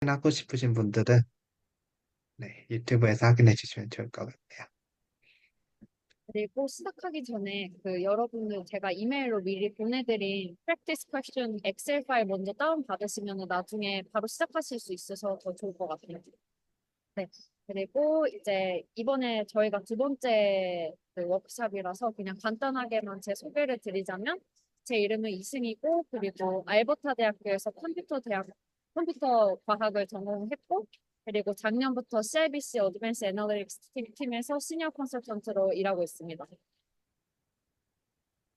확인하고 싶으신 분들은 네, 유튜브에서 확인해 주시면 좋을 것 같아요. 그리고 시작하기 전에 여러분들 제가 이메일로 미리 보내드린 practice question 엑셀 파일 먼저 다운받으시면 나중에 바로 시작하실 수 있어서 더 좋을 것 같아요. 네. 그리고 이제 이번에 저희가 두 번째 워크샵이라서 그냥 간단하게만 제 소개를 드리자면 제 이름은 이승이고 그리고 알버타 대학교에서 컴퓨터 과학을 전공했고 그리고 작년부터 CIBC 어드밴스 애널리틱스 팀에서 시니어 컨설턴트로 일하고 있습니다.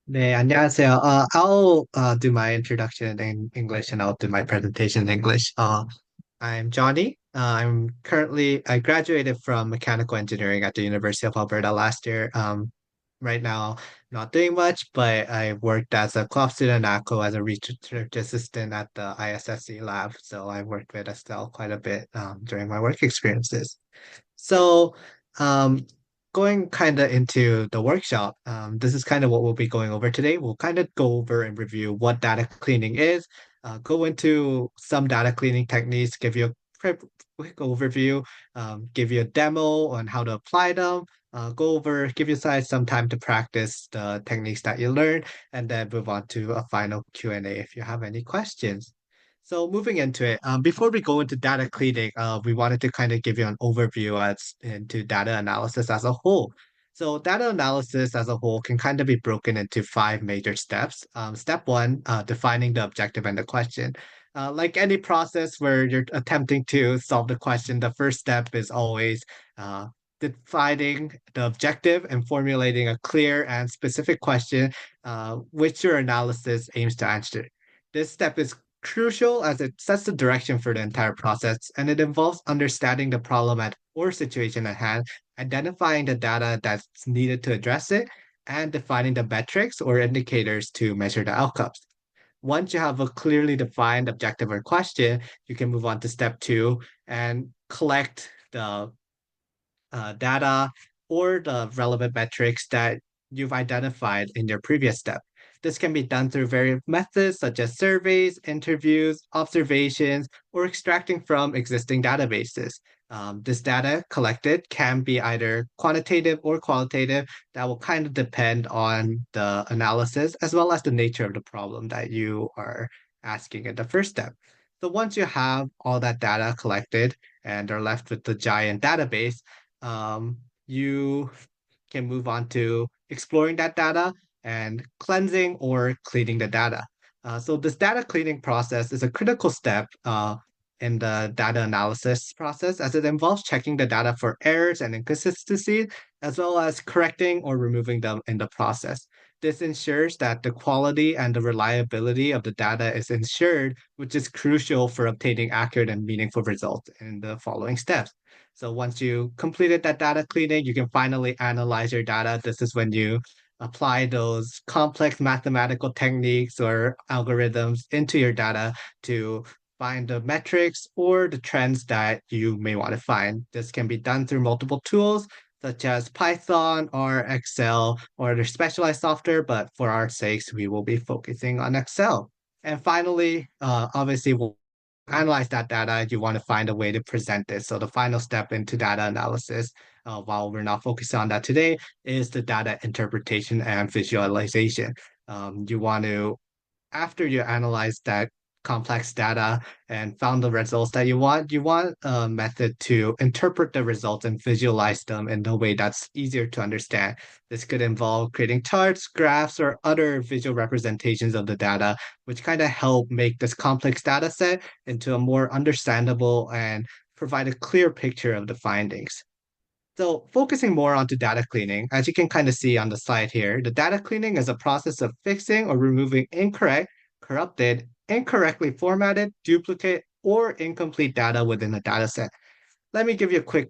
네, 안녕하세요. I'll do my introduction in English and I'll do my presentation in English. I'm Johnny. I graduated from mechanical engineering at the University of Alberta last year. Right now, not doing much, but I worked as a club student at ACO as a research assistant at the ISSC lab. So I worked with Estelle quite a bit during my work experiences. So, um, going kind of into the workshop, this is kind of what we'll be going over today. We'll kind of go over and review what data cleaning is, go into some data cleaning techniques, give you a quick overview, give you a demo on how to apply them, give you guys some time to practice the techniques that you learned, and then move on to a final Q&A if you have any questions. So moving into it, before we go into data cleaning, we wanted to kind of give you an overview as into data analysis as a whole. So data analysis as a whole can kind of be broken into five major steps. Step one, defining the objective and the question. Like any process where you're attempting to solve the question, the first step is always defining the objective and formulating a clear and specific question, which your analysis aims to answer. This step is crucial as it sets the direction for the entire process and it involves understanding the problem or situation at hand, identifying the data that's needed to address it, and defining the metrics or indicators to measure the outcomes. Once you have a clearly defined objective or question, you can move on to step two and collect the data or the relevant metrics that you've identified in your previous step. This can be done through various methods such as surveys, interviews, observations, or extracting from existing databases. This data collected can be either quantitative or qualitative. That will kind of depend on the analysis as well as the nature of the problem that you are asking in the first step. So once you have all that data collected and are left with the giant database, you can move on to exploring that data and cleansing or cleaning the data. So this data cleaning process is a critical step in the data analysis process as it involves checking the data for errors and inconsistencies, as well as correcting or removing them in the process. This ensures that the quality and the reliability of the data is ensured, which is crucial for obtaining accurate and meaningful results in the following steps. So once you completed that data cleaning, you can finally analyze your data. This is when you apply those complex mathematical techniques or algorithms into your data to find the metrics or the trends that you may want to find. This can be done through multiple tools such as Python or Excel or the specialized software, but for our sakes, we will be focusing on Excel. And finally, obviously, we'll analyze that data, you want to find a way to present it. So the final step into data analysis, while we're not focusing on that today, is the data interpretation and visualization. You want to after you analyze that complex data and found the results that you want a method to interpret the results and visualize them in a way that's easier to understand. This could involve creating charts, graphs, or other visual representations of the data, which kind of help make this complex data set into a more understandable and provide a clear picture of the findings. So focusing more onto data cleaning, as you can kind of see on the slide here, the data cleaning is a process of fixing or removing incorrect, corrupted, incorrectly formatted, duplicate, or incomplete data within a data set. Let me give you a quick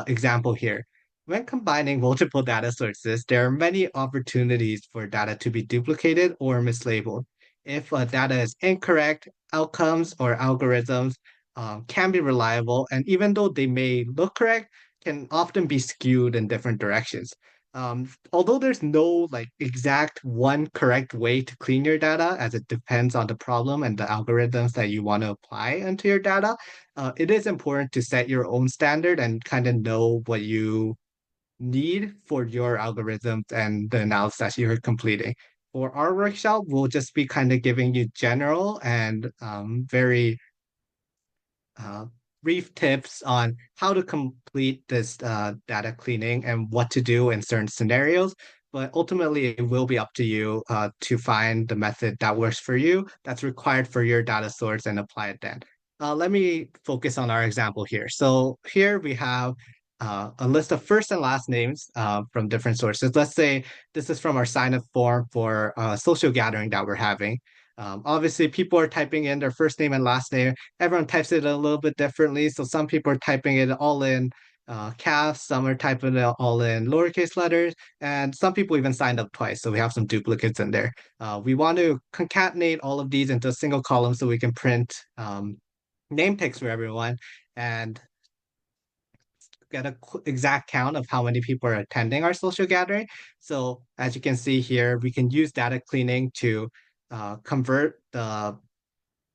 example here. When combining multiple data sources, there are many opportunities for data to be duplicated or mislabeled. If data is incorrect, outcomes or algorithms can be reliable, and even though they may look correct, can often be skewed in different directions. Although there's no like exact one correct way to clean your data, as it depends on the problem and the algorithms that you want to apply into your data, it is important to set your own standard and kind of know what you need for your algorithms and the analysis you're completing. For our workshop, we'll just be kind of giving you general and very uh, brief tips on how to complete this data cleaning and what to do in certain scenarios. But ultimately, it will be up to you to find the method that works for you, that's required for your data source, and apply it then. Let me focus on our example here. So here we have a list of first and last names from different sources. Let's say this is from our sign-up form for a social gathering that we're having. Obviously, people are typing in their first name and last name. Everyone types it a little bit differently. So some people are typing it all in caps, some are typing it all in lowercase letters, and some people even signed up twice. So we have some duplicates in there. We want to concatenate all of these into a single column so we can print name tags for everyone and get a exact count of how many people are attending our social gathering. So as you can see here, we can use data cleaning to convert the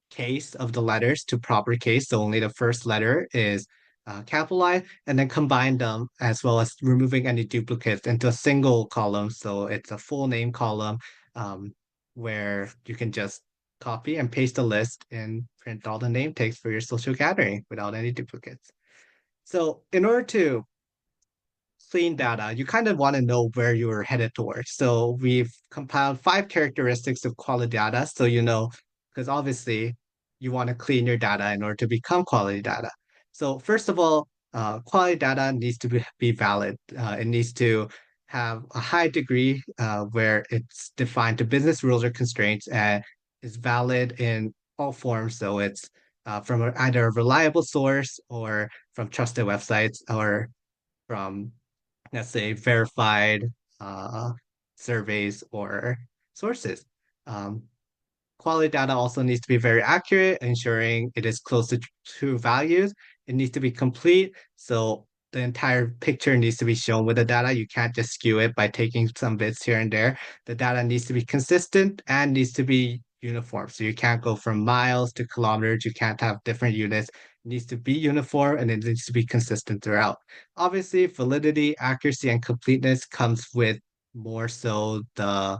case of the letters to proper case. So only the first letter is capitalized, and then combine them as well as removing any duplicates into a single column. So it's a full name column um, where you can just copy and paste the list and print all the name tags for your social gathering without any duplicates. So in order to clean data, you kind of want to know where you're headed towards. So we've compiled 5 characteristics of quality data. So you know, because obviously you want to clean your data in order to become quality data. So first of all, quality data needs to be valid. It needs to have a high degree where it's defined to business rules or constraints and is valid in all forms. So it's from either a reliable source or from trusted websites or from let's say verified uh, surveys or sources. Um, Quality data also needs to be very accurate, ensuring it is close to true values. It needs to be complete. So the entire picture needs to be shown with the data. You can't just skew it by taking some bits here and there. The data needs to be consistent and needs to be uniform. So you can't go from miles to kilometers. You can't have different units. It needs to be uniform and it needs to be consistent throughout. Obviously, validity, accuracy, and completeness comes with more so the,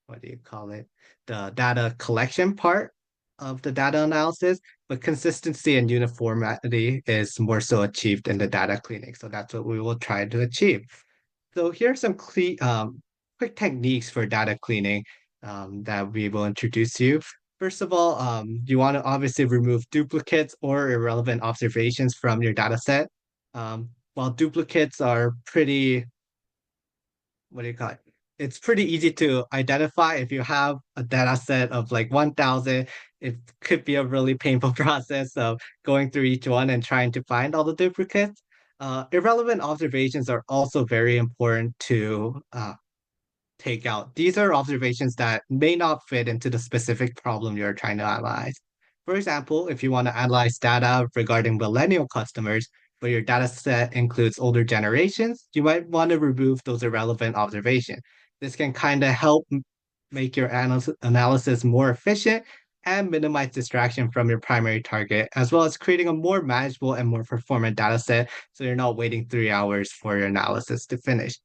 what do you call it? The data collection part of the data analysis, but consistency and uniformity is more so achieved in the data cleaning. So that's what we will try to achieve. So here are some quick techniques for data cleaning that we will introduce you. First of all, you want to obviously remove duplicates or irrelevant observations from your data set. While duplicates are pretty what do you call it? It's pretty easy to identify if you have a data set of like 1,000. It could be a really painful process of going through each one and trying to find all the duplicates. Irrelevant observations are also very important to take out. These are observations that may not fit into the specific problem you're trying to analyze. For example, if you want to analyze data regarding millennial customers, but your data set includes older generations, you might want to remove those irrelevant observations. This can kind of help make your analysis more efficient and minimize distraction from your primary target, as well as creating a more manageable and more performant data set so you're not waiting 3 hours for your analysis to finish.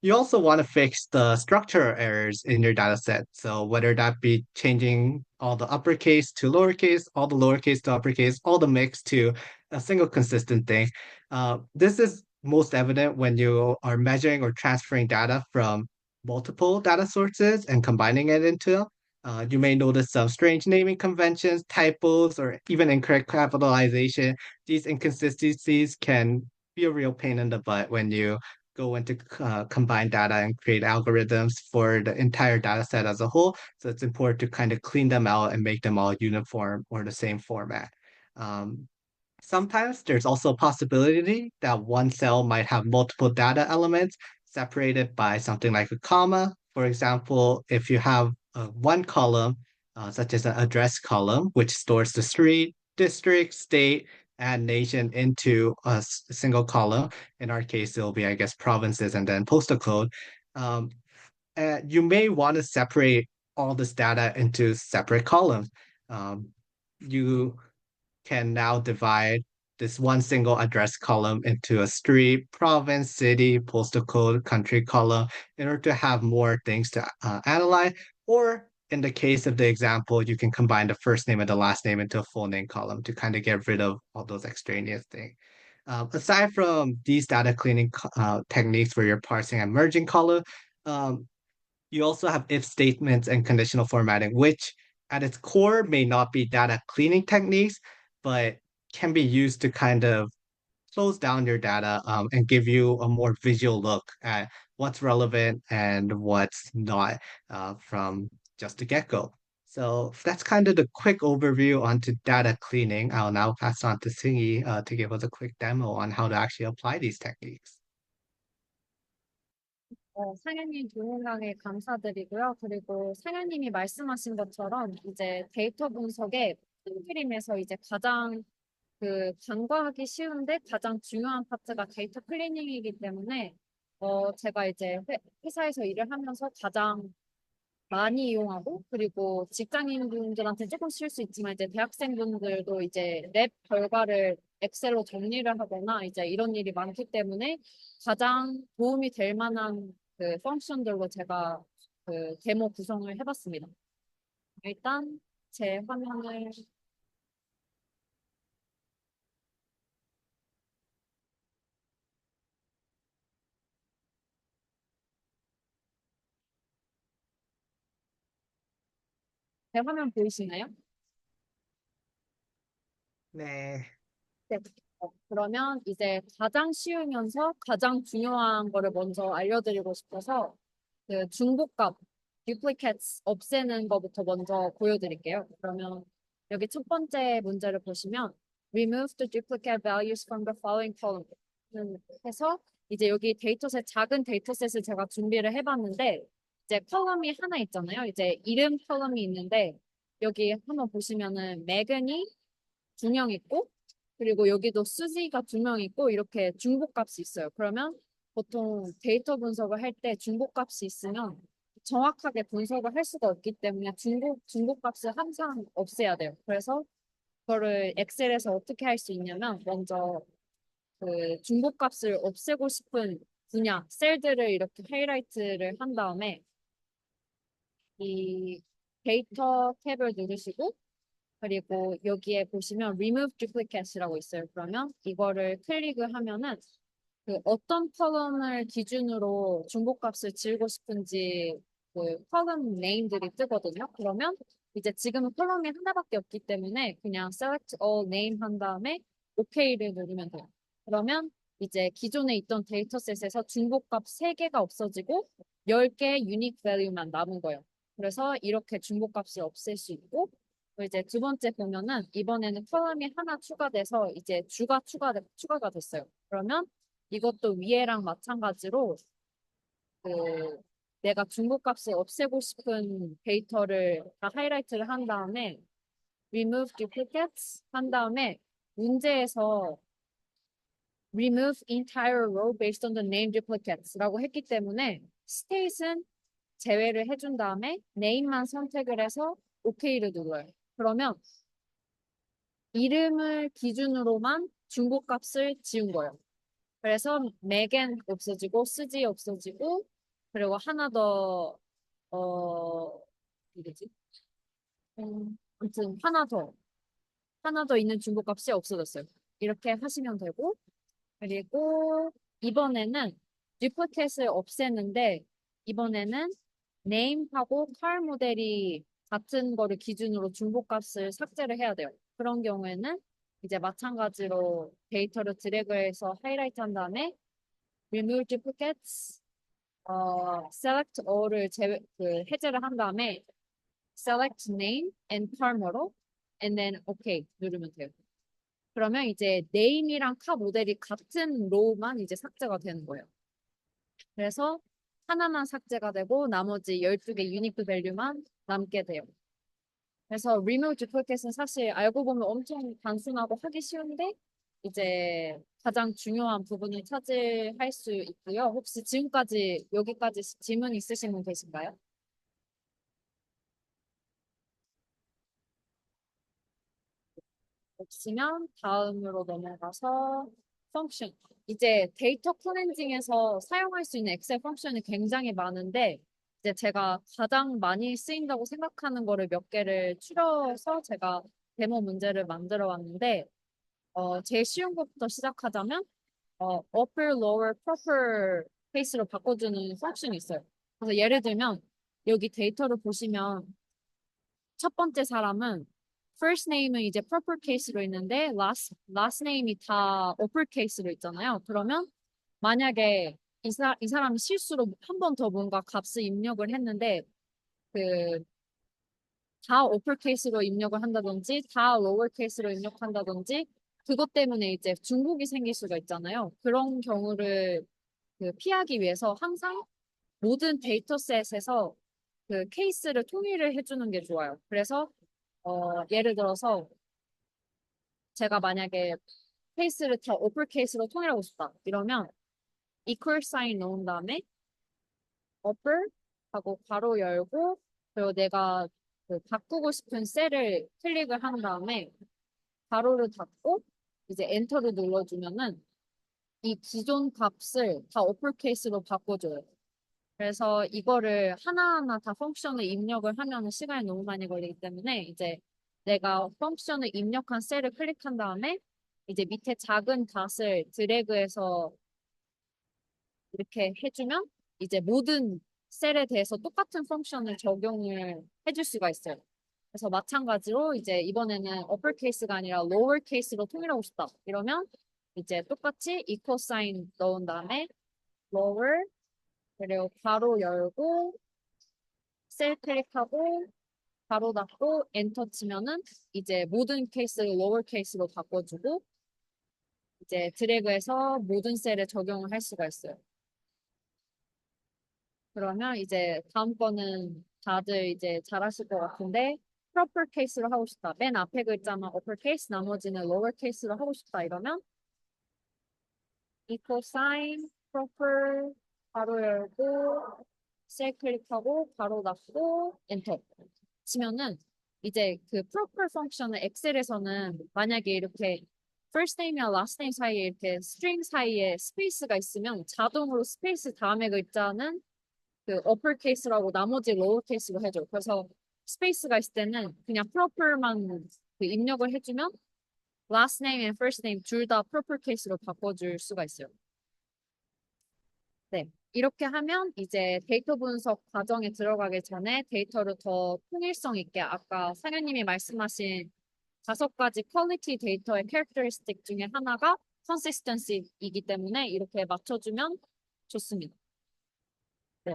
You also want to fix the structural errors in your data set. So whether that be changing all the uppercase to lowercase, all the lowercase to uppercase, all the mix to a single consistent thing. This is most evident when you are measuring or transferring data from multiple data sources and combining it into them. You may notice some strange naming conventions, typos, or even incorrect capitalization. These inconsistencies can be a real pain in the butt when you go into combine data and create algorithms for the entire data set as a whole. So it's important to kind of clean them out and make them all uniform or the same format. Um, Sometimes there's also a possibility that one cell might have multiple data elements separated by something like a comma. For example, if you have one column, such as an address column, which stores the street, district, state, add nation into a single column. In our case, it'll be, I guess, provinces and then postal code. Um, and you may want to separate all this data into separate columns. Um, you can now divide this one single address column into a street, province, city, postal code, country column in order to have more things to analyze. Or in the case of the example, you can combine the first name and the last name into a full name column to kind of get rid of all those extraneous things. Aside from these data cleaning techniques where you're parsing and merging column, um, you also have if statements and conditional formatting, which at its core may not be data cleaning techniques, but can be used to kind of close down your data and give you a more visual look at what's relevant and what's not from just the get-go. So that's kind of the quick overview onto data cleaning. I'll now pass on to Singy to give us a quick demo on how to actually apply these techniques. 상현님 좋은 강의 감사드리고요. 그리고 상현님이 말씀하신 것처럼 이제 데이터 분석의 큰 그림에서 이제 가장 간과하기 쉬운데 가장 중요한 파트가 데이터 클리닝이기 때문에 제가 이제 회사에서 일을 하면서 가장 많이 이용하고 그리고 직장인분들한테 조금 쓸 수 있지만 이제 대학생분들도 이제 랩 결과를 엑셀로 정리를 하거나 이제 이런 일이 많기 때문에 가장 도움이 될 만한 펑션들로 제가 데모 구성을 해봤습니다. 일단 제 화면을 제 화면 보이시나요? 네. 네. 그러면 이제 가장 쉬우면서 가장 중요한 거를 먼저 알려드리고 싶어서 중복값, duplicates 없애는 거부터 먼저 보여드릴게요. 그러면 여기 첫 번째 문제를 보시면 remove the duplicate values from the following column 해서 이제 여기 데이터셋, 작은 데이터셋을 제가 준비를 해봤는데 이제 컬럼이 하나 있잖아요. 이제 이름 컬럼이 있는데 여기 한번 보시면은 매근이 2명 있고 그리고 여기도 수지가 2명 있고 이렇게 중복값이 있어요. 그러면 보통 데이터 분석을 할 때 중복값이 있으면 정확하게 분석을 할 수가 없기 때문에 중복값을 항상 없애야 돼요. 그래서 그거를 엑셀에서 어떻게 할 수 있냐면 먼저 중복값을 없애고 싶은 분야, 셀들을 이렇게 하이라이트를 한 다음에 이 데이터 탭을 누르시고 그리고 여기에 보시면 remove duplicate이라고 있어요. 그러면 이거를 클릭을 하면은 어떤 컬럼을 기준으로 중복값을 지우고 싶은지 컬럼 네임들이 뜨거든요. 그러면 이제 지금은 컬럼이 하나밖에 없기 때문에 그냥 select all name 한 다음에 OK를 누르면 돼요. 그러면 이제 기존에 있던 데이터셋에서 중복값 3개가 없어지고 10개 유닉 밸류만 남은 거예요. 그래서 이렇게 중복값을 없앨 수 있고 이제 두 번째 보면은 이번에는 컬럼이 하나 추가돼서 이제 주가 추가가 됐어요. 그러면 이것도 위에랑 마찬가지로 내가 중복값을 없애고 싶은 데이터를 다 하이라이트를 한 다음에 remove duplicates 한 다음에 문제에서 remove entire row based on the name duplicates라고 했기 때문에 state은 제외를 해준 다음에 name만 선택을 해서 OK를 눌러요. 그러면 이름을 기준으로만 중복값을 지운 거예요. 그래서 맥엔 없어지고 쓰지 없어지고 그리고 하나 더 이거지? 아무튼 하나 더 있는 중복값이 없어졌어요. 이렇게 하시면 되고 그리고 이번에는 duplicate을 없애는데 이번에는 name하고 car 모델이 같은 거를 기준으로 중복값을 삭제를 해야 돼요. 그런 경우에는 이제 마찬가지로 데이터를 드래그해서 하이라이트 한 다음에 remove duplicates, select all을 해제를 한 다음에 select name and car model and then OK 누르면 돼요. 그러면 이제 name이랑 car 모델이 같은 로우만 이제 삭제가 되는 거예요. 그래서 하나만 삭제가 되고 나머지 12개 유니크 밸류만 남게 돼요. 그래서 remove duplicate은 사실 알고 보면 엄청 단순하고 하기 쉬운데 이제 가장 중요한 부분을 차지할 수 있고요. 혹시 지금까지 여기까지 질문 있으신 분 계신가요? 없으면 다음으로 넘어가서 펑션. 이제 데이터 클렌징에서 사용할 수 있는 엑셀 펑션이 굉장히 많은데 이제 제가 가장 많이 쓰인다고 생각하는 거를 몇 개를 추려서 제가 데모 문제를 만들어 왔는데 제일 쉬운 것부터 시작하자면 upper, lower, proper 케이스로 바꿔주는 펑션이 있어요. 그래서 예를 들면 여기 데이터를 보시면 첫 번째 사람은 first name은 이제 proper case로 있는데 last name이 다 upper case로 있잖아요. 그러면 만약에 이 사람이 실수로 한 번 더 뭔가 값을 입력을 했는데 그 다 upper case로 입력을 한다든지 다 lower case로 입력한다든지 그것 때문에 이제 중복이 생길 수가 있잖아요. 그런 경우를 피하기 위해서 항상 모든 데이터셋에서 그 케이스를 통일을 해주는 게 좋아요. 그래서 예를 들어서 제가 만약에 케이스를 다 오플 케이스로 통일하고 싶다. 이러면 equal sign 넣은 다음에 오플 하고 괄호 열고 그리고 내가 바꾸고 싶은 셀을 클릭을 한 다음에 괄호를 닫고 이제 엔터를 눌러주면은 이 기존 값을 다 오플 케이스로 바꿔줘요. 그래서 이거를 하나하나 다 펑션을 입력을 하면 시간이 너무 많이 걸리기 때문에 이제 내가 펑션을 입력한 셀을 클릭한 다음에 이제 밑에 작은 닷을 드래그해서 이렇게 해주면 이제 모든 셀에 대해서 똑같은 펑션을 적용을 해줄 수가 있어요. 그래서 마찬가지로 이제 이번에는 어플 케이스가 아니라 로어 케이스로 통일하고 싶다. 이러면 이제 똑같이 equal sign 넣은 다음에 lower 그리고 괄호 열고 셀 클릭하고 바로 닫고 엔터 치면은 이제 모든 케이스를 로어 케이스로 바꿔주고 이제 드래그해서 모든 셀에 적용을 할 수가 있어요. 그러면 이제 다음 거는 다들 이제 잘하실 것 같은데 proper case로 하고 싶다. 맨 앞에 글자만 upper case, 나머지는 lower case로 하고 싶다. 이러면 equal sign, proper, 바로 열고 셀 클릭하고 바로 닫고 엔터 치면은 이제 그 proper 펑션을 엑셀에서는 만약에 이렇게 first name이랑 last name 사이에 이렇게 string 사이에 스페이스가 있으면 자동으로 스페이스 다음에 글자는 그 upper case라고 나머지 lower case로 해줘. 그래서 스페이스가 있을 때는 그냥 proper만 그 입력을 해주면 last name and first name 둘 다 proper case로 바꿔줄 수가 있어요. 네. 이렇게 하면 이제 데이터 분석 과정에 들어가기 전에 데이터를 더 통일성 있게 아까 상현님이 말씀하신 5가지 퀄리티 데이터의 캐릭터리스틱 중에 하나가 consistency이기 때문에 이렇게 맞춰주면 좋습니다. 네.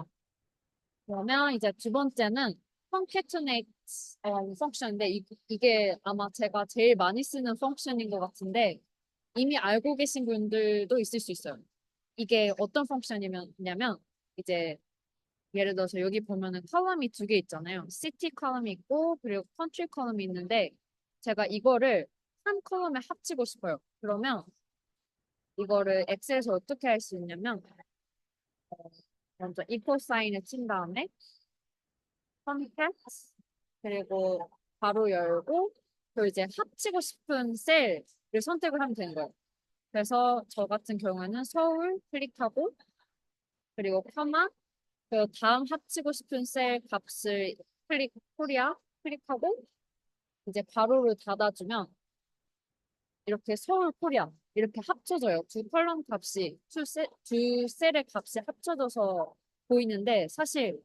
그러면 이제 두 번째는 concatenate 펑션인데 이게 아마 제가 제일 많이 쓰는 펑션인 것 같은데 이미 알고 계신 분들도 있을 수 있어요. 이게 어떤 펑션이냐면 이제 예를 들어서 여기 보면은 컬럼이 2개 있잖아요. city 컬럼이 있고 그리고 country 컬럼이 있는데 제가 이거를 한 컬럼에 합치고 싶어요. 그러면 이거를 엑셀에서 어떻게 할 수 있냐면 먼저 equal 사인을 친 다음에 context 그리고 바로 열고 그리고 이제 합치고 싶은 셀을 선택을 하면 되는 거예요. 그래서 저 같은 경우에는 서울 클릭하고 그리고 커마 그 다음 합치고 싶은 셀 값을 코리아 클릭하고 이제 괄호를 닫아주면 이렇게 서울 코리아 이렇게 합쳐져요. 두 컬럼 값이 두 셀의 값이 합쳐져서 보이는데 사실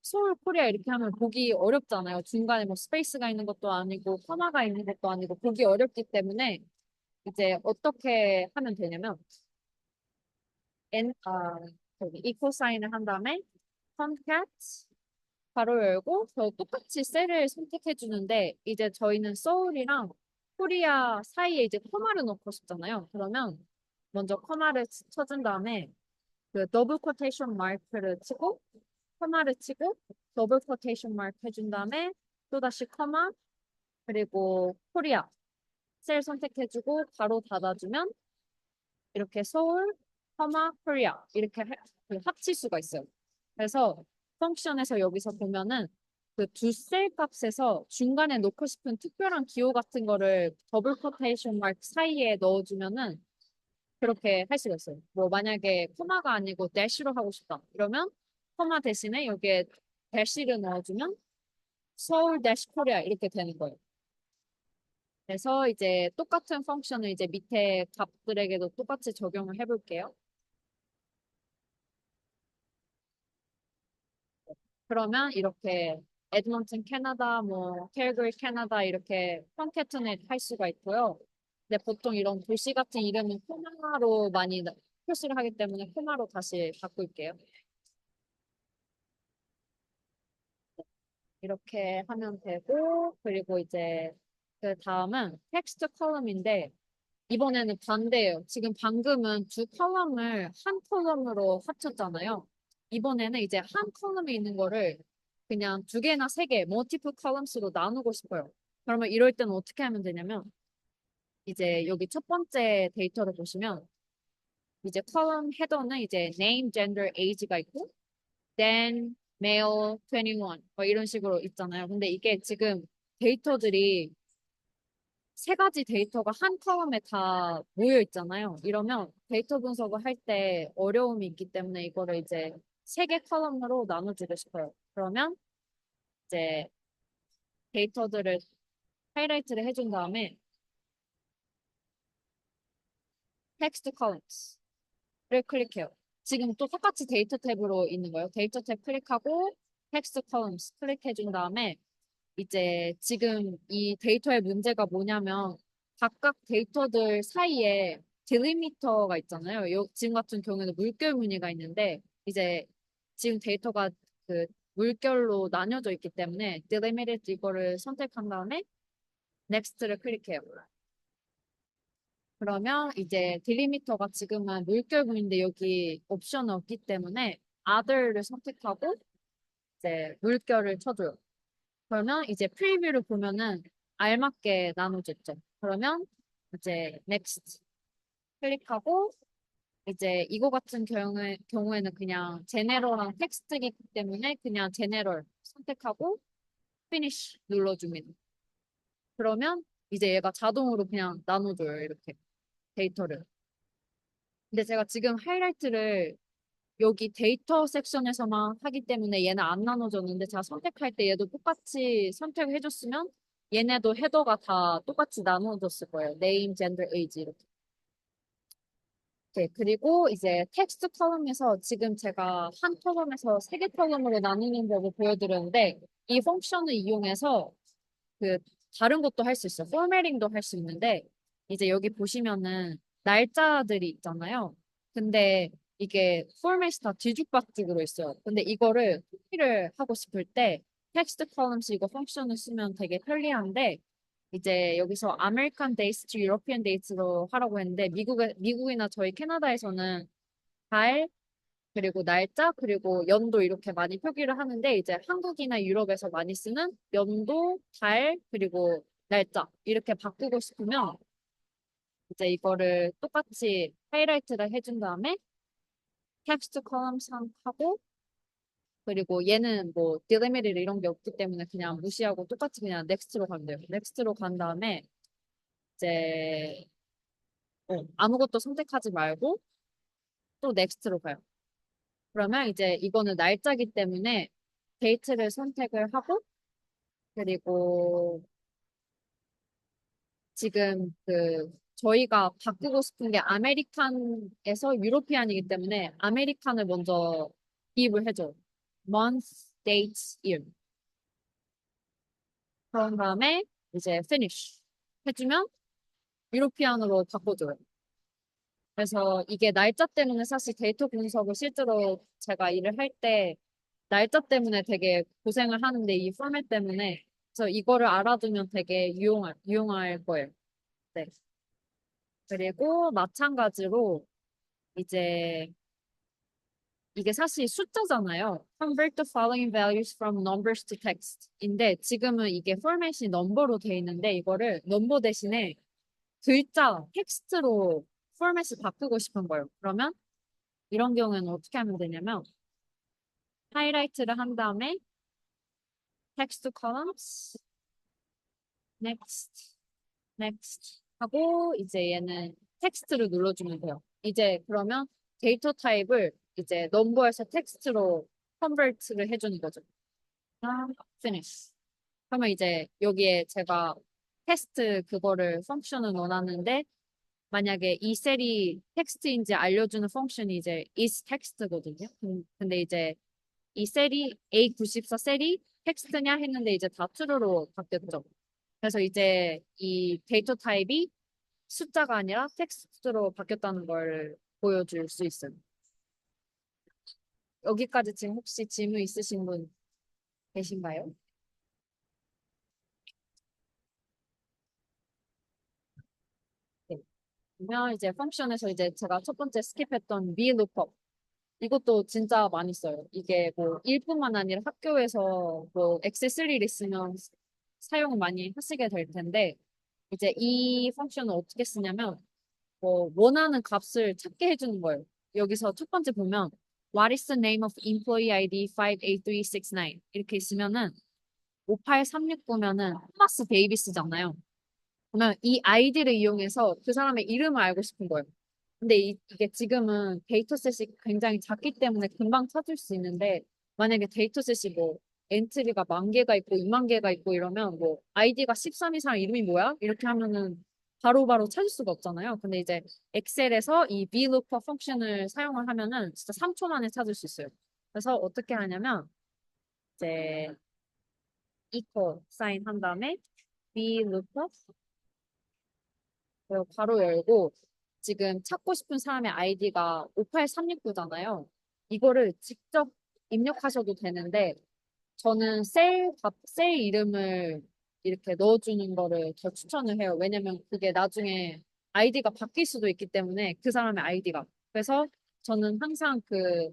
서울 코리아 이렇게 하면 보기 어렵잖아요. 중간에 뭐 스페이스가 있는 것도 아니고 커마가 있는 것도 아니고 보기 어렵기 때문에 이제 어떻게 하면 되냐면 n 저기 이코 사인을 한 다음에 concat 바로 열고 저 똑같이 셀을 선택해 주는데 이제 저희는 서울이랑 코리아 사이에 이제 커마를 넣고 싶잖아요. 그러면 먼저 커마를 쳐준 다음에 그 더블 코테이션 마크를 치고 커마를 치고 더블 코테이션 마크 해준 다음에 또다시 커마 그리고 코리아 셀 선택해주고 바로 닫아주면 이렇게 서울, 코리아 이렇게 그 합칠 수가 있어요. 그래서 펑션에서 여기서 보면은 그 두 셀 값에서 중간에 놓고 싶은 특별한 기호 같은 거를 더블 코테이션 마크 사이에 넣어주면은 그렇게 할 수가 있어요. 뭐 만약에 코마가 아니고 대시로 하고 싶다. 이러면 코마 대신에 여기에 대시를 넣어주면 서울 대시 코리아 이렇게 되는 거예요. 그래서 이제 똑같은 펑션을 이제 밑에 값들에게도 똑같이 적용을 해볼게요. 그러면 이렇게 에드먼튼 캐나다, 뭐 캘거리 캐나다 이렇게 펑캐튼을 할 수가 있고요. 근데 보통 이런 도시 같은 이름은 코마로 많이 표시를 하기 때문에 코마로 다시 바꿀게요. 이렇게 하면 되고 그리고 이제 그 다음은 텍스트 컬럼인데 이번에는 반대예요. 지금 방금은 두 컬럼을 한 컬럼으로 합쳤잖아요. 이번에는 이제 한 컬럼에 있는 거를 그냥 두 개나 세 개, 멀티플 컬럼스로 나누고 싶어요. 그러면 이럴 때는 어떻게 하면 되냐면 이제 여기 첫 번째 데이터를 보시면 이제 컬럼 헤더는 이제 name, gender, age가 있고 then male 21 뭐 이런 식으로 있잖아요. 근데 이게 지금 데이터들이 세 가지 데이터가 한 컬럼에 다 모여 있잖아요. 이러면 데이터 분석을 할 때 어려움이 있기 때문에 이거를 이제 세 개 컬럼으로 나눠주고 싶어요. 그러면 이제 데이터들을 하이라이트를 해준 다음에 텍스트 컬럼스를 클릭해요. 지금 또 똑같이 데이터 탭으로 있는 거예요. 데이터 탭 클릭하고 텍스트 컬럼스 클릭해준 다음에 이제 지금 이 데이터의 문제가 뭐냐면 각각 데이터들 사이에 딜리미터가 있잖아요. 지금 같은 경우에는 물결 무늬가 있는데 이제 지금 데이터가 그 물결로 나뉘어져 있기 때문에 딜리미터 이거를 선택한 다음에 넥스트를 클릭해요. 그러면 이제 딜리미터가 지금은 물결 무늬인데 여기 옵션은 없기 때문에 other를 선택하고 이제 물결을 쳐줘요. 그러면 이제 프리뷰를 보면은 알맞게 나눠졌죠. 그러면 이제 next 클릭하고 이제 이거 같은 경우에는 그냥 제네럴한 텍스트이기 때문에 그냥 제네럴 선택하고 finish 눌러줍니다. 그러면 이제 얘가 자동으로 그냥 나눠줘요. 이렇게 데이터를. 근데 제가 지금 하이라이트를 여기 데이터 섹션에서만 하기 때문에 얘는 안 나눠졌는데 제가 선택할 때 얘도 똑같이 선택을 해줬으면 얘네도 헤더가 다 똑같이 나눠졌을 거예요. name, gender, age 이렇게. 네, 그리고 이제 텍스트 컬럼에서 지금 제가 한 컬럼에서 세 개 컬럼으로 나누는 법을 보여드렸는데 이 펑션을 이용해서 그 다른 것도 할 수 있어요. 포매팅도 할 수 있는데 이제 여기 보시면은 날짜들이 있잖아요. 근데 이게 포맷이 다 뒤죽박죽으로 있어요. 근데 이거를 통일을 하고 싶을 때 텍스트 컬럼스 이거 펑션을 쓰면 되게 편리한데 이제 여기서 아메리칸 데이트, 유로피안 데이트로 하라고 했는데 미국이나 저희 캐나다에서는 달 그리고 날짜 그리고 연도 이렇게 많이 표기를 하는데 이제 한국이나 유럽에서 많이 쓰는 연도, 달 그리고 날짜 이렇게 바꾸고 싶으면 이제 이거를 똑같이 하이라이트를 해준 다음에 텍스트 컬럼 하고 그리고 얘는 뭐 딜리미트 이런 게 없기 때문에 그냥 무시하고 똑같이 그냥 넥스트로 가면 돼요. 넥스트로 간 다음에 이제 아무것도 선택하지 말고 또 넥스트로 가요. 그러면 이제 이거는 날짜기 때문에 데이트를 선택을 하고 그리고 지금 그 저희가 바꾸고 싶은 게 아메리칸에서 유로피안이기 때문에 아메리칸을 먼저 기입을 해줘. month, date, year. 그런 다음에 이제 finish 해주면 유로피안으로 바꿔줘요. 그래서 이게 날짜 때문에 사실 데이터 분석을 실제로 제가 일을 할 때 날짜 때문에 되게 고생을 하는데 이 포맷 때문에 그래서 이거를 알아두면 되게 유용할 거예요. 네. 그리고 마찬가지로 이제 이게 사실 숫자잖아요. Convert the following values from numbers to text. 인데 지금은 이게 포맷이 넘버로 돼 있는데 이거를 넘버 대신에 글자, 텍스트로 포맷을 바꾸고 싶은 거예요. 그러면 이런 경우에는 어떻게 하면 되냐면 하이라이트를 한 다음에 텍스트 컬럼스, next, next 하고 이제 얘는 텍스트를 눌러주면 돼요. 이제 그러면 데이터 타입을 이제 넘버에서 텍스트로 컨버트를 해주는 거죠. finish. 그러면 이제 여기에 제가 테스트 그거를 펑션을 원하는데 만약에 이 셀이 텍스트인지 알려주는 펑션이 이제 is 텍스트거든요. 근데 이제 이 셀이 A94 셀이 텍스트냐 했는데 이제 다 true로 바뀌었죠. 그래서 이제 이 데이터 타입이 숫자가 아니라 텍스트로 바뀌었다는 걸 보여줄 수 있어요. 여기까지 지금 혹시 질문 있으신 분 계신가요? 네. 그러면 이제 펑션에서 이제 제가 첫 번째 스킵했던 VLOOKUP 이것도 진짜 많이 써요. 이게 뭐 일뿐만 아니라 학교에서 뭐 엑셀3를 쓰면 사용을 많이 하시게 될 텐데 이제 이 펑션을 어떻게 쓰냐면 뭐 원하는 값을 찾게 해주는 거예요. 여기서 첫 번째 보면 What is the name of employee ID 58369 이렇게 있으면은 58369면은 토마스 데이비스잖아요. 그러면 이 아이디를 이용해서 그 사람의 이름을 알고 싶은 거예요. 근데 이게 지금은 데이터셋이 굉장히 작기 때문에 금방 찾을 수 있는데 만약에 데이터셋이 뭐 엔트리가 10,000개가 있고 20,000개가 있고 이러면 뭐 아이디가 13 이상 이름이 뭐야? 이렇게 하면은 바로바로 찾을 수가 없잖아요. 근데 이제 엑셀에서 이 VLOOKUP 펑션을 사용을 하면은 진짜 3초 만에 찾을 수 있어요. 그래서 어떻게 하냐면 이제 equal 사인 한 다음에 VLOOKUP 바로 열고 지금 찾고 싶은 사람의 아이디가 58369잖아요. 이거를 직접 입력하셔도 되는데 저는 셀 이름을 이렇게 넣어주는 거를 더 추천을 해요. 왜냐면 그게 나중에 아이디가 바뀔 수도 있기 때문에 그 사람의 아이디가. 그래서 저는 항상 그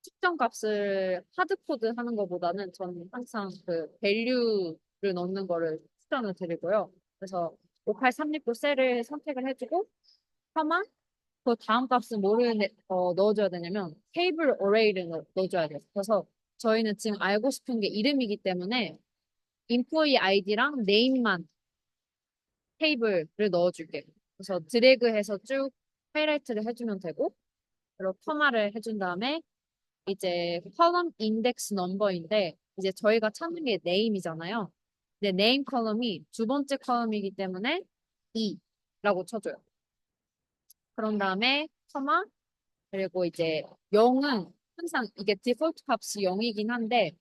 특정 값을 하드코드 하는 것보다는 저는 항상 그 밸류를 넣는 거를 추천을 드리고요. 그래서 58369 셀을 선택을 해주고 커마 그 다음 값은 뭐를 넣어줘야 되냐면 테이블 어레이를 넣어줘야 돼요. 그래서 저희는 지금 알고 싶은 게 이름이기 때문에 인플로이 아이디랑 네임만 테이블을 넣어줄게요. 그래서 드래그해서 쭉 하이라이트를 해주면 되고 그리고 커마를 해준 다음에 이제 컬럼 인덱스 넘버인데 이제 저희가 찾는 게 네임이잖아요. 근데 네임 컬럼이 두 번째 컬럼이기 때문에 2라고 쳐줘요. 그런 다음에 커마 그리고 이제 0은 항상 이게 디폴트 값이 0이긴 한데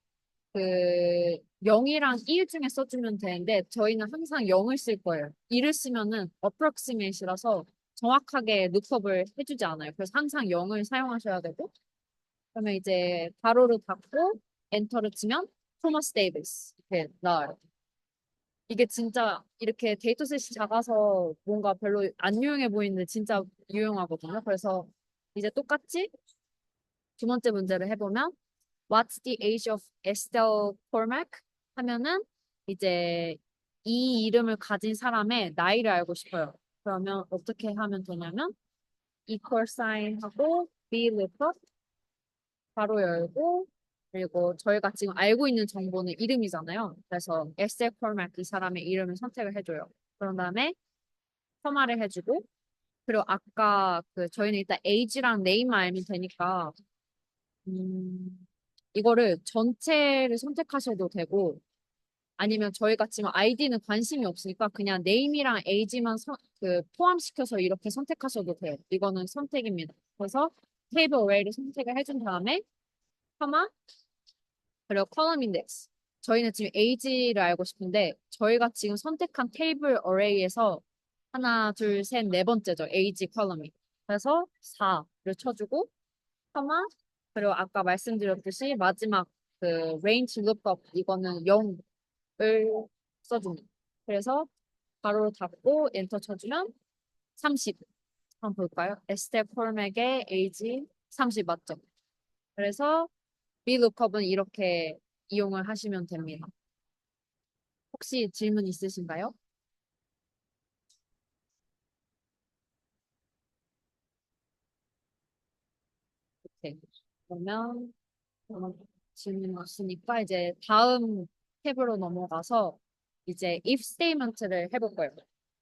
그 0이랑 1 중에 써주면 되는데 저희는 항상 0을 쓸 거예요. 1을 쓰면은 approximate이라서 정확하게 룩업을 해주지 않아요. 그래서 항상 0을 사용하셔야 되고 그러면 이제 가로를 닫고 엔터를 치면 토마스 데이비스 이렇게 나와요. 이게 진짜 이렇게 데이터셋이 작아서 뭔가 별로 안 유용해 보이는데 진짜 유용하거든요. 그래서 이제 똑같이 두 번째 문제를 해보면 What's the age of Estelle Cormac? 하면은 이제 이 이름을 가진 사람의 나이를 알고 싶어요. 그러면 어떻게 하면 되냐면 equal sign 하고 b lookup 바로 열고 그리고 저희가 지금 알고 있는 정보는 이름이잖아요. 그래서 Estelle Cormac 이 사람의 이름을 선택을 해줘요. 그런 다음에 컴마를 해주고 그리고 아까 그 저희는 일단 age랑 name만 알면 되니까 이거를 전체를 선택하셔도 되고 아니면 저희가 지금 아이디는 관심이 없으니까 그냥 네임이랑 에이지만 그 포함시켜서 이렇게 선택하셔도 돼요. 이거는 선택입니다. 그래서 테이블 어레이를 선택을 해준 다음에 커마 그리고 컬럼 인덱스. 저희는 지금 에이지를 알고 싶은데 저희가 지금 선택한 테이블 어레이에서 하나, 둘, 셋, 네 번째죠. 에이지 컬럼이. 그래서 4를 쳐주고 커마 그리고 아까 말씀드렸듯이 마지막 그 range lookup 이거는 0을 써줍니다. 그래서 가로를 닫고 엔터 쳐주면 30. 한번 볼까요? 에스테 콜맥의 에이지 30 맞죠? 그래서 VLOOKUP은 이렇게 이용을 하시면 됩니다. 혹시 질문 있으신가요? 오케이. 그러면 질문 없으니까 이제 다음 탭으로 넘어가서 이제 if statement를 해볼 거예요.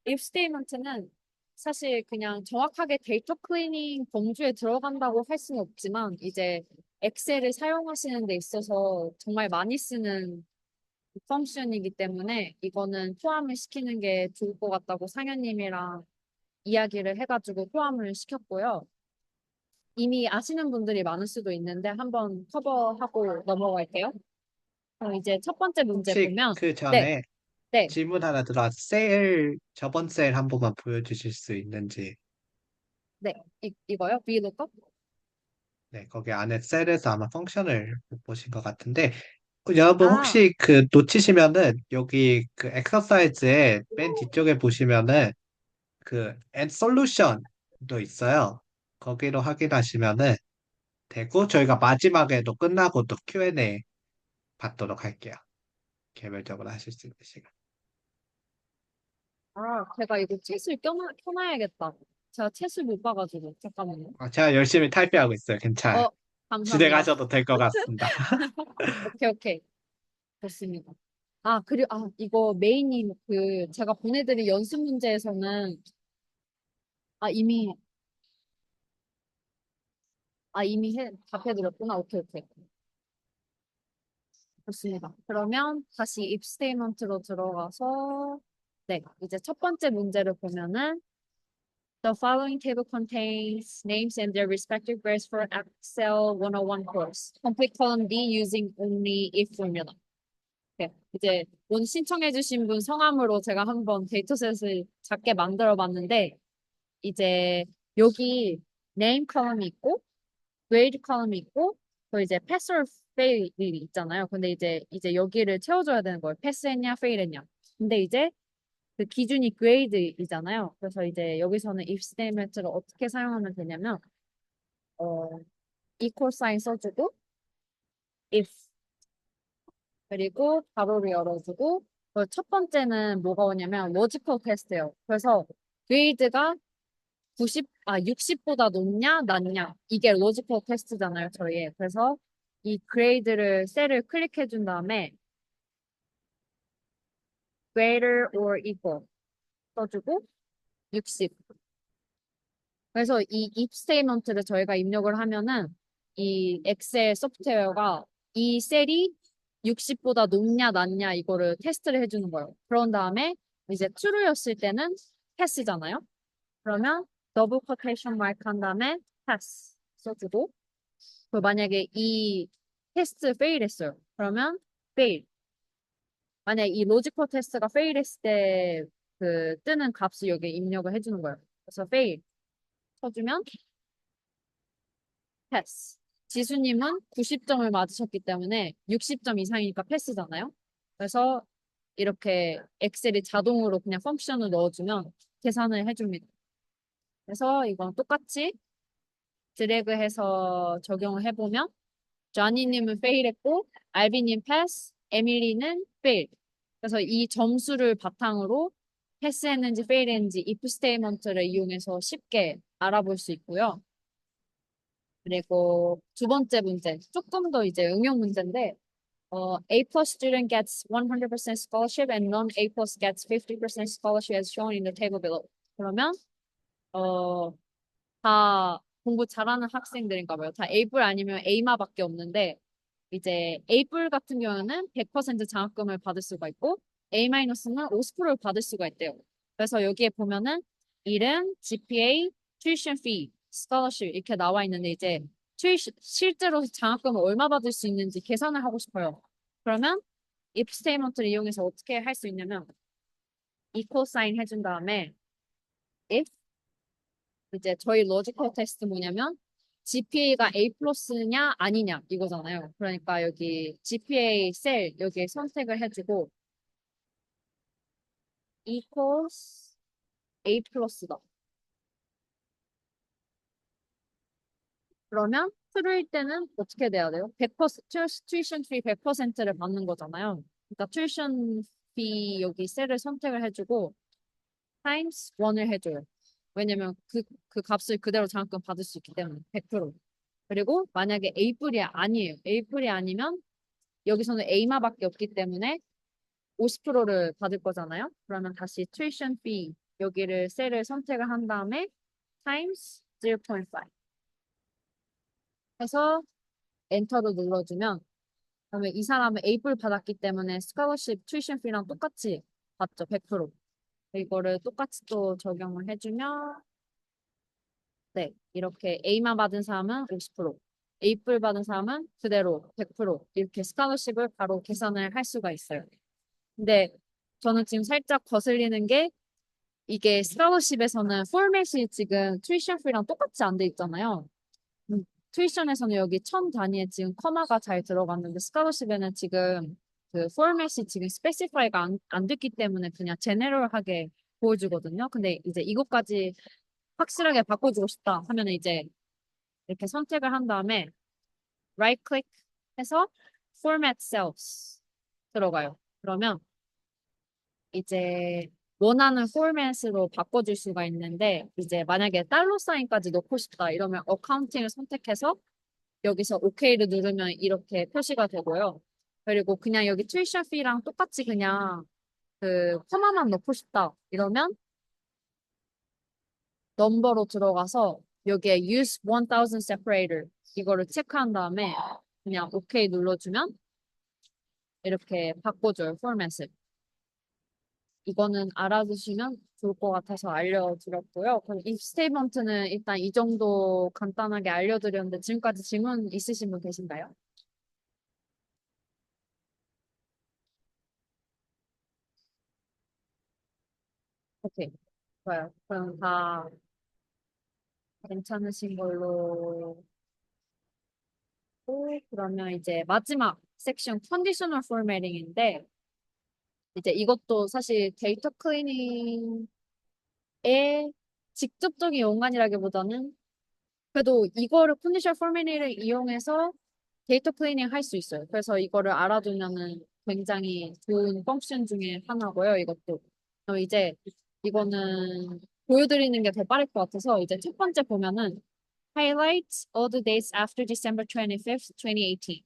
if statement는 사실 그냥 정확하게 데이터 클리닝 범주에 들어간다고 할 수는 없지만 이제 엑셀을 사용하시는 데 있어서 정말 많이 쓰는 펑션이기 때문에 이거는 포함을 시키는 게 좋을 것 같다고 상현님이랑 이야기를 해가지고 포함을 시켰고요. 이미 아시는 분들이 많을 수도 있는데 한번 커버하고 넘어갈게요. 그럼 이제 첫 번째 문제 혹시 보면 그 네, 전에 네. 질문 하나 들어왔 세일, 저번 세일 한 번만 보여주실 수 있는지. 네, 이거요? VLOOKUP? 네, 거기 안에 셀에서 아마 펑션을 못 보신 것 같은데, 여러분 아, 혹시 그 놓치시면은 여기 그 엑서사이즈의 맨 뒤쪽에 보시면은 그 and solution도 있어요. 거기로 확인하시면은 되고 저희가 마지막에도 끝나고 또 Q&A 받도록 할게요. 개별적으로 하실 수 있는 시간. 제가 이거 챗을 켜놔야겠다. 제가 챗을 못 봐가지고. 잠깐만요. 제가 열심히 타이핑하고 있어요. 괜찮아요. 어, 감사합니다. 진행하셔도 될 것 같습니다. 오케이, 오케이. 좋습니다. 이거 메인이 제가 보내드린 연습 문제에서는, 아, 이미, 답해드렸구나. 오케이, 오케이. 좋습니다. 그러면 다시 if statement로 들어가서, 네, 이제 첫 번째 문제를 보면은, The following table contains names and their respective grades for Excel 101 course. Complete column D using only if formula. 네, 이제 오늘 신청해주신 분 성함으로 제가 한번 데이터셋을 작게 만들어 봤는데, 이제 여기 name 컬럼이 있고, grade 컬럼이 있고, 또 이제 pass or fail이 있잖아요. 근데 이제 여기를 채워줘야 되는 거예요. 패스했냐, fail했냐. 근데 이제 그 기준이 grade이잖아요. 그래서 이제 여기서는 if statement를 어떻게 사용하면 되냐면, 어, equal sign 써주고, if 그리고 괄호를 열어주고 첫 번째는 뭐가 오냐면 로지컬 테스트예요. 그래서 그레이드가 60보다 높냐 낮냐 이게 로지컬 테스트잖아요, 저희. 그래서 이 그레이드를 셀을 클릭해 준 다음에 greater or equal 써주고 60. 그래서 이 if 스테이트먼트를 저희가 입력을 하면은 이 엑셀 소프트웨어가 이 셀이 60보다 높냐 낮냐 이거를 테스트를 해주는 거예요. 그런 다음에 이제 true였을 때는 패스잖아요. 그러면 더블 코테이션 마크 한 다음에 패스 써주고 만약에 이 테스트 페일 했어요. 그러면 fail. 만약에 이 로지컬 테스트가 fail 했을 때 그 뜨는 값을 여기 입력을 해주는 거예요. 그래서 fail 쳐주면 패스. 지수님은 90점을 맞으셨기 때문에 60점 이상이니까 패스잖아요. 그래서 이렇게 엑셀이 자동으로 그냥 펑션을 넣어주면 계산을 해줍니다. 그래서 이건 똑같이 드래그해서 적용을 해보면 쟈니님은 페일했고 알비님 패스, 에밀리는 페일. 그래서 이 점수를 바탕으로 패스했는지 페일했는지 if 스테이트먼트를 이용해서 쉽게 알아볼 수 있고요. 그리고 두 번째 문제, 조금 더 이제 응용 문제인데, A plus student gets 100% scholarship and non-A plus gets 50% scholarship as shown in the table below. 그러면, 어, 다 공부 잘하는 학생들인가 봐요. 다 A뿔 아니면 A마밖에 없는데, 이제 A뿔 같은 경우는 100% 장학금을 받을 수가 있고, A-는 50%를 받을 수가 있대요. 그래서 여기에 보면은 이름, GPA, tuition fee, scholarship 이렇게 나와 있는데 이제 실제로 장학금을 얼마 받을 수 있는지 계산을 하고 싶어요. 그러면 if statement를 이용해서 어떻게 할 수 있냐면 equal sign 해준 다음에 if 이제 저희 로지컬 테스트 뭐냐면 GPA가 A 플러스냐 아니냐 이거잖아요. 그러니까 여기 GPA 셀 여기에 선택을 해주고 equals A 플러스다. 그러면 true일 때는 어떻게 돼야 돼요? 100% tuition fee 100%를 받는 거잖아요. 그러니까 tuition fee 여기 셀을 선택을 해주고 times 1을 해줘요. 왜냐면 그 값을 그대로 장학금 받을 수 있기 때문에 100%. 그리고 만약에 A뿔이 아니에요. A뿔이 아니면 여기서는 A마밖에 없기 때문에 50%를 받을 거잖아요. 그러면 다시 tuition fee 여기를 셀을 선택을 한 다음에 times 0.5 해서 엔터를 눌러주면 그러면 이 사람은 A뿔 받았기 때문에 스칼러십 tuition fee랑 똑같이 받죠. 100%. 이거를 똑같이 또 적용을 해주면 네, 이렇게 A만 받은 사람은 50%, A뿔 받은 사람은 그대로 100% 이렇게 스칼러십을 바로 계산을 할 수가 있어요. 근데 저는 지금 살짝 거슬리는 게 이게 스칼러십에서는 포맷이 지금 튜이션 프리랑 똑같이 안 돼 있잖아요. 튜이션에서는 여기 천 단위에 지금 커마가 잘 들어갔는데 스칼러십에는 지금 그 포맷이 지금 스페시파이가 안 됐기 때문에 그냥 제네럴하게 보여주거든요. 근데 이제 이것까지 확실하게 바꿔주고 싶다 하면은 이제 이렇게 선택을 한 다음에 right click 해서 format cells 들어가요. 그러면 이제 원하는 포맷으로 바꿔줄 수가 있는데 이제 만약에 달러 사인까지 넣고 싶다 이러면 어카운팅을 선택해서 여기서 OK를 누르면 이렇게 표시가 되고요. 그리고 그냥 여기 튜이션 피랑 똑같이 그냥 그 커마만 넣고 싶다 이러면 넘버로 들어가서 여기에 use 1000 separator 이거를 체크한 다음에 그냥 OK 눌러주면 이렇게 바꿔줘요, 포맷을. 이거는 알아두시면 좋을 것 같아서 알려드렸고요. 그럼 if 스테이트먼트는 일단 이 정도 간단하게 알려드렸는데 지금까지 질문 있으신 분 계신가요? 오케이. 좋아요. 그럼 다 괜찮으신 걸로 그러면 이제 마지막 섹션 컨디셔널 포매팅인데 이제 이것도 사실 데이터 클리닝에 직접적인 연관이라기보다는 그래도 이거를 컨디셔널 포매팅을 이용해서 데이터 클리닝 할 수 있어요. 그래서 이거를 알아두면은 굉장히 좋은 펑션 중에 하나고요. 이것도. 그럼 이제 이거는 보여드리는 게 더 빠를 것 같아서 이제 첫 번째 보면은 Highlights all the dates after December 25th, 2018.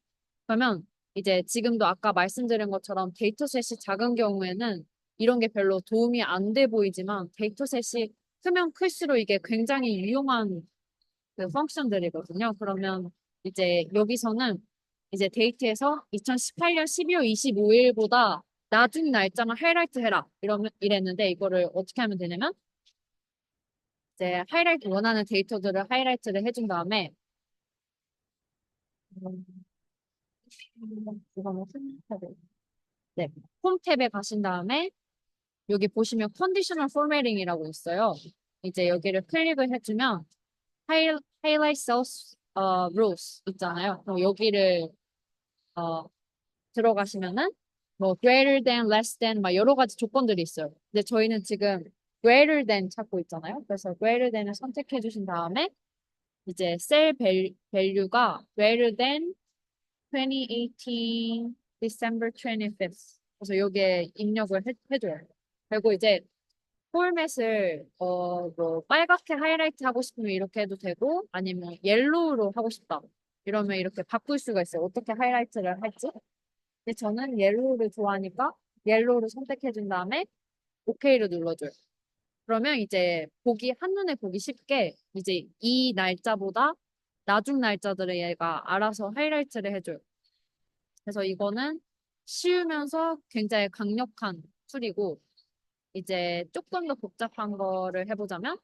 그러면 이제 지금도 아까 말씀드린 것처럼 데이터셋이 작은 경우에는 이런 게 별로 도움이 안 돼 보이지만 데이터셋이 크면 클수록 이게 굉장히 유용한 그 펑션들이거든요. 그러면 이제 여기서는 이제 데이트에서 2018년 12월 25일보다 나중 날짜만 하이라이트 해라. 이랬는데 이거를 어떻게 하면 되냐면 이제 하이라이트 원하는 데이터들을 하이라이트를 해준 다음에 음, 이거는 홈 탭에 네, 홈 탭에 가신 다음에 여기 보시면 컨디셔널 포매팅이라고 있어요. 이제 여기를 클릭을 해주면 하이라이트 셀스 rules 있잖아요. 그럼 여기를 어, 들어가시면은 뭐 greater than, less than 막 여러 가지 조건들이 있어요. 근데 저희는 지금 greater than 찾고 있잖아요. 그래서 greater than을 선택해 주신 다음에 이제 셀 밸류가 greater than 2018 December 25th. 그래서 여기에 입력을 해줘요. 그리고 이제 포맷을 뭐 빨갛게 하이라이트 하고 싶으면 이렇게 해도 되고 아니면 옐로우로 하고 싶다. 이러면 이렇게 바꿀 수가 있어요. 어떻게 하이라이트를 할지. 근데 저는 옐로우를 좋아하니까 옐로우를 선택해 준 다음에 OK를 눌러줘요. 그러면 이제 한눈에 보기 쉽게 이제 이 날짜보다 나중 날짜들을 얘가 알아서 하이라이트를 해줘요. 그래서 이거는 쉬우면서 굉장히 강력한 툴이고 이제 조금 더 복잡한 거를 해보자면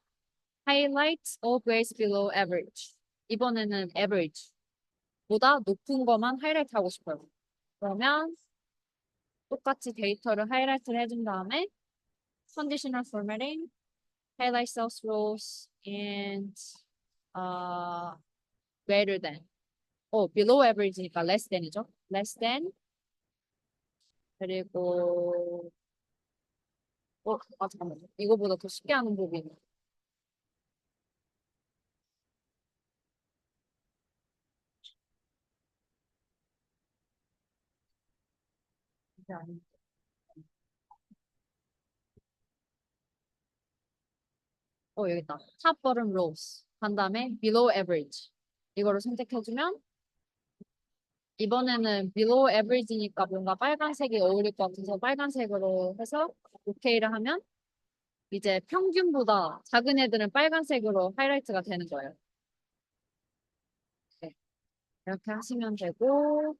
highlights all grades below average. 이번에는 average보다 높은 것만 하이라이트 하고 싶어요. 그러면 똑같이 데이터를 하이라이트를 해준 다음에 conditional formatting, highlight cells rows, and uh, greater than. below average니까 less than이죠. less than 그리고 잠깐만요. 이거보다 더 쉽게 하는 법이 있네. 이게 아닌데. 여기 있다. top bottom rows. 한 다음에 below average. 이거를 선택해주면 이번에는 below average니까 뭔가 빨간색이 어울릴 것 같아서 빨간색으로 해서 OK를 하면 이제 평균보다 작은 애들은 빨간색으로 하이라이트가 되는 거예요. 네, 이렇게 하시면 되고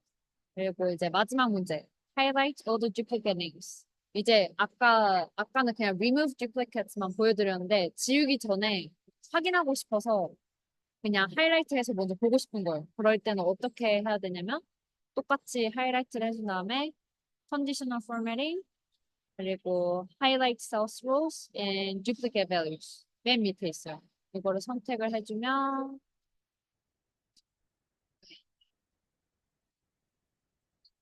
그리고 이제 마지막 문제. Highlight all the duplicate names. 이제 아까는 그냥 remove duplicates만 보여드렸는데 지우기 전에 확인하고 싶어서 그냥 하이라이트해서 먼저 보고 싶은 거예요. 그럴 때는 어떻게 해야 되냐면 똑같이 하이라이트를 해준 다음에 conditional formatting 그리고 highlight cells rows and duplicate values 맨 밑에 있어요. 이거를 선택을 해주면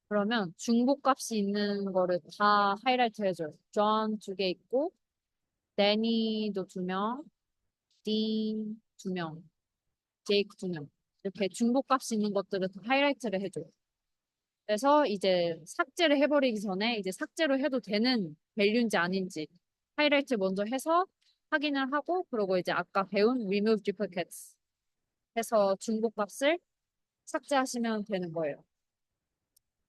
그러면 중복값이 있는 거를 다 하이라이트 해줘요. John 2개 있고 데니도 2명, 딘 2명, 제이크 2명. 이렇게 중복값이 있는 것들을 다 하이라이트를 해줘요. 그래서 이제 삭제를 해버리기 전에 이제 삭제로 해도 되는 밸류인지 아닌지 하이라이트 먼저 해서 확인을 하고 그러고 이제 아까 배운 remove duplicates 해서 중복값을 삭제하시면 되는 거예요.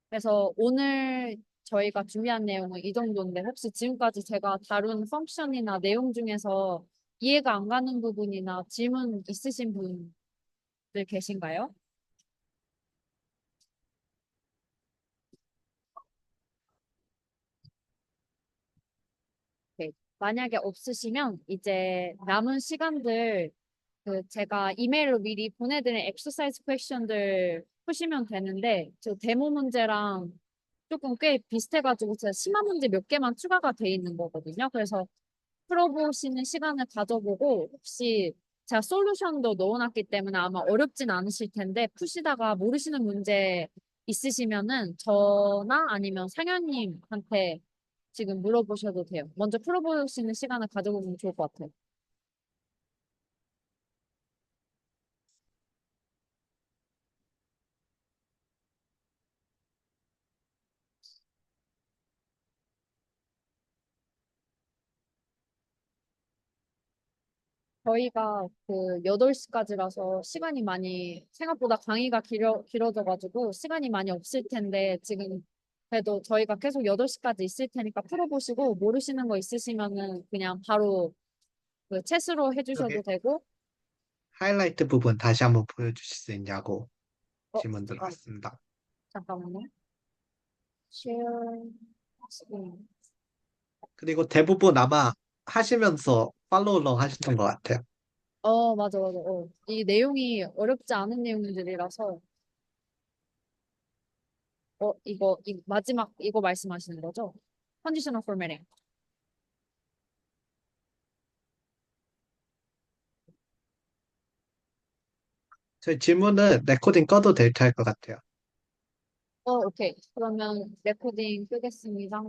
그래서 오늘 저희가 준비한 내용은 이 정도인데 혹시 지금까지 제가 다룬 펑션이나 내용 중에서 이해가 안 가는 부분이나 질문 있으신 분들 계신가요? 네. 만약에 없으시면 이제 남은 시간들 그 제가 이메일로 미리 보내드린 엑서사이즈 퀘션들 푸시면 되는데 저 데모 문제랑 조금 꽤 비슷해가지고 제가 심화 문제 몇 개만 추가가 돼 있는 거거든요. 그래서 풀어보시는 시간을 가져보고 혹시 제가 솔루션도 넣어놨기 때문에 아마 어렵진 않으실 텐데 푸시다가 모르시는 문제 있으시면은 저나 아니면 상현님한테 지금 물어보셔도 돼요. 먼저 풀어보시는 시간을 가져보면 좋을 것 같아요. 저희가 그 8시까지라서 시간이 많이 생각보다 강의가 길어져가지고 시간이 많이 없을 텐데 지금 그래도 저희가 계속 8시까지 있을 테니까 풀어보시고 모르시는 거 있으시면은 그냥 바로 그 채스로 여기 해주셔도 되고 하이라이트 부분 다시 한번 보여주실 수 있냐고 어, 질문 아, 들어왔습니다. 잠깐만요. share screen. 그리고 대부분 아마 하시면서 팔로우롱 하셨던 것 같아요. 맞아, 맞아. 이 내용이 어렵지 않은 내용들이라서 마지막 이거 말씀하시는 거죠? 컨디셔널 포매팅. 저희 질문은 레코딩 꺼도 될 것 같아요. 오케이. 그러면 레코딩 끄겠습니다.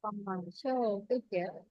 잠깐만, 쉬어 끌게요.